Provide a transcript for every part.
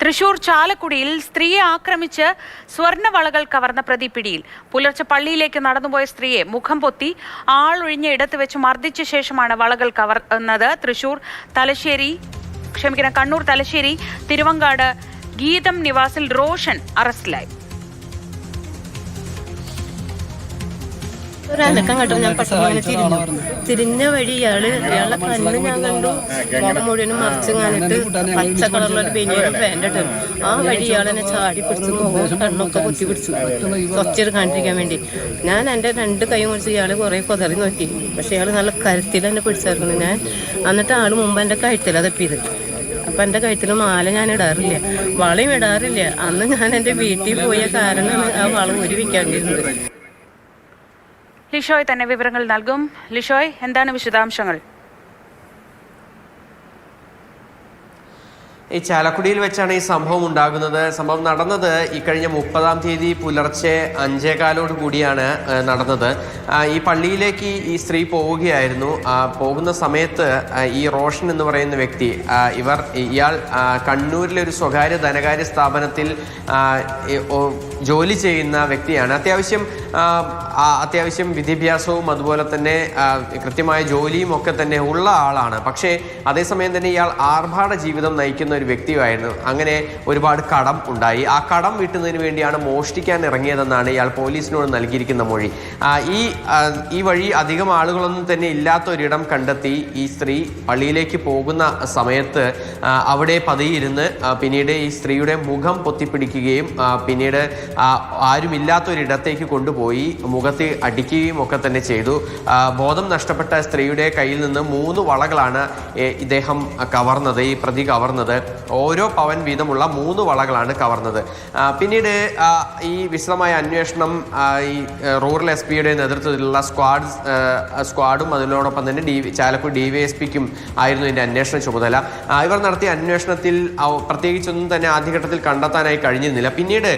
തൃശൂർ ചാലക്കുടിയിൽ സ്ത്രീയെ ആക്രമിച്ച് സ്വർണ്ണവളകൾ കവർന്ന പ്രതി പിടിയിൽ. പുലർച്ചെ പള്ളിയിലേക്ക് നടന്നുപോയ സ്ത്രീയെ മുഖം പൊത്തി ആളൊഴിഞ്ഞ ഇടത്ത് വെച്ച് മർദ്ദിച്ച ശേഷമാണ് വളകൾ കവർന്നത്. കണ്ണൂർ തലശ്ശേരി തിരുവങ്കാട് ഗീതം നിവാസിൽ റോഷൻ അറസ്റ്റിലായി. ഒരനക്കം കണ്ടു. ഞാൻ പെട്ടെന്ന് തിരിഞ്ഞ വഴി അയാളെ കണ്ണ് ഞാൻ കണ്ടു. മുഖം മുഴുവനും മറിച്ച് കാണിട്ട് പച്ച കളറിലൊരു ബനിയനും പാൻറ്റിട്ട് ആ വഴി ഇയാളെന്നെ ചാടി പിടിച്ചു, മുഖവും കണ്ണൊക്കെ കുത്തി പിടിച്ചു സ്വച്ഛര് കാണിപ്പിക്കാൻ വേണ്ടി. ഞാൻ എൻ്റെ 2 കൈയും കുറിച്ച് ഇയാൾ കുറേ കൊതറി നോക്കി. പക്ഷെ ഇയാൾ നല്ല കരുത്തിൽ എന്നെ പിടിച്ചിരിക്കുന്നു. ഞാൻ എന്നിട്ട് ആൾ മുമ്പ് എൻ്റെ കഴുത്തിലാണ് തപ്പിയത്. അപ്പം എൻ്റെ കഴുത്തിൽ മാല ഞാൻ ഇടാറില്ല, വളയും ഇടാറില്ല. അന്ന് ഞാൻ എൻ്റെ വീട്ടിൽ പോയ കാരണമാണ് ആ വള ഊരിവെക്കാണ്ടിരുന്നത്. ലിഷോയ് തന്നെ വിവരങ്ങൾ നൽകും. ലിഷോയ്, എന്താണ് വിശദാംശങ്ങൾ? ഈ ചാലക്കുടിയിൽ വെച്ചാണ് ഈ സംഭവം ഉണ്ടാകുന്നത്. സംഭവം നടന്നത് ഈ കഴിഞ്ഞ 30-ാം തീയതി പുലർച്ചെ 5:15 കൂടിയാണ് നടന്നത്. ഈ പള്ളിയിലേക്ക് ഈ സ്ത്രീ പോവുകയായിരുന്നു. പോകുന്ന സമയത്ത് ഈ റോഷൻ എന്ന് പറയുന്ന വ്യക്തി, ഇയാൾ കണ്ണൂരിലെ ഒരു സ്വകാര്യ ധനകാര്യ സ്ഥാപനത്തിൽ ജോലി ചെയ്യുന്ന വ്യക്തിയാണ്. അത്യാവശ്യം വിദ്യാഭ്യാസവും അതുപോലെ തന്നെ കൃത്യമായ ജോലിയും ഒക്കെ തന്നെ ഉള്ള ആളാണ്. പക്ഷേ അതേസമയം തന്നെ ഇയാൾ ആർഭാട ജീവിതം നയിക്കുന്ന ഒരു വ്യക്തിയായിരുന്നു. അങ്ങനെ ഒരുപാട് കടം ഉണ്ടായി. ആ കടം വീട്ടുന്നതിന് വേണ്ടിയാണ് മോഷ്ടിക്കാൻ ഇറങ്ങിയതെന്നാണ് ഇയാൾ പോലീസിനോട് നൽകിയിരിക്കുന്ന മൊഴി. ഈ വഴി അധികം ആളുകളൊന്നും തന്നെ ഇല്ലാത്ത ഒരിടം കണ്ടെത്തി ഈ സ്ത്രീ പള്ളിയിലേക്ക് പോകുന്ന സമയത്ത് അവിടെ പതിയിരുന്ന് പിന്നീട് ഈ സ്ത്രീയുടെ മുഖം പൊത്തിപ്പിടിക്കുകയും പിന്നീട് ആരുമില്ലാത്തൊരിടത്തേക്ക് കൊണ്ടുപോയി മുഖത്ത് അടിക്കുകയും ഒക്കെ തന്നെ ചെയ്തു. ബോധം നഷ്ടപ്പെട്ട സ്ത്രീയുടെ കയ്യിൽ നിന്ന് 3 വളകളാണ് ഇദ്ദേഹം കവർന്നത്, ഈ പ്രതി കവർന്നത്. ഓരോ പവൻ വീതമുള്ള 3 വളകളാണ് കവർന്നത്. പിന്നീട് ഈ വിശദമായ അന്വേഷണം ഈ റൂറൽ SP-യുടെ നേതൃത്വത്തിലുള്ള സ്ക്വാഡും അതിനോടൊപ്പം തന്നെ ചാലക്കുടി DYSP-ക്കും ആയിരുന്നു ഇതിൻ്റെ അന്വേഷണ ചുമതല. ഇവർ നടത്തിയ അന്വേഷണത്തിൽ പ്രത്യേകിച്ചൊന്നും തന്നെ ആദ്യഘട്ടത്തിൽ കണ്ടെത്താനായി കഴിഞ്ഞിരുന്നില്ല. പിന്നീട്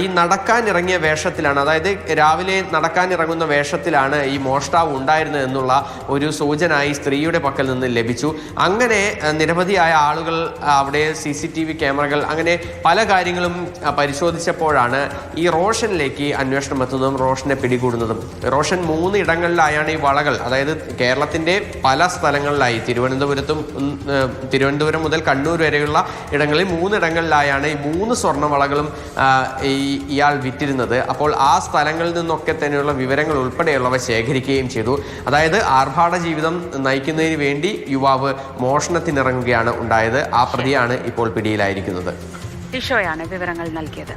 ഈ നടക്കാനിറങ്ങിയ വേഷത്തിലാണ്, അതായത് രാവിലെ നടക്കാനിറങ്ങുന്ന വേഷത്തിലാണ് ഈ മോഷ്ടാവ് ഉണ്ടായിരുന്നത് എന്നുള്ള ഒരു സൂചന ഈ സ്ത്രീയുടെ പക്കൽ നിന്ന് ലഭിച്ചു. അങ്ങനെ നിരവധിയായ ആളുകൾ അവിടെ CCTV ക്യാമറകൾ അങ്ങനെ പല കാര്യങ്ങളും പരിശോധിച്ചപ്പോഴാണ് ഈ റോഷനിലേക്ക് അന്വേഷണം എത്തുന്നതും റോഷനെ പിടികൂടുന്നതും. റോഷൻ 3 ഇടങ്ങളിലായാണ് ഈ വളകൾ, അതായത് കേരളത്തിൻ്റെ പല സ്ഥലങ്ങളിലായി തിരുവനന്തപുരം മുതൽ കണ്ണൂർ വരെയുള്ള ഇടങ്ങളിൽ 3 ഇടങ്ങളിലായാണ് ഈ 3 സ്വർണ്ണവളകളും ഇയാൾ വിറ്റിരുന്നത്. അപ്പോൾ ആ സ്ഥലങ്ങളിൽ നിന്നൊക്കെ തന്നെയുള്ള വിവരങ്ങൾ ഉൾപ്പെടെയുള്ളവ ശേഖരിക്കുകയും ചെയ്തു. അതായത് ആർഭാട ജീവിതം നയിക്കുന്നതിന് വേണ്ടി യുവാവ് മോഷണത്തിനിറങ്ങുകയാണ് ഉണ്ടായത്. ആ പ്രതിയാണ് ഇപ്പോൾ പിടിയിലായിരിക്കുന്നത്. ലിഷോയാണ് വിവരങ്ങൾ നൽകിയത്.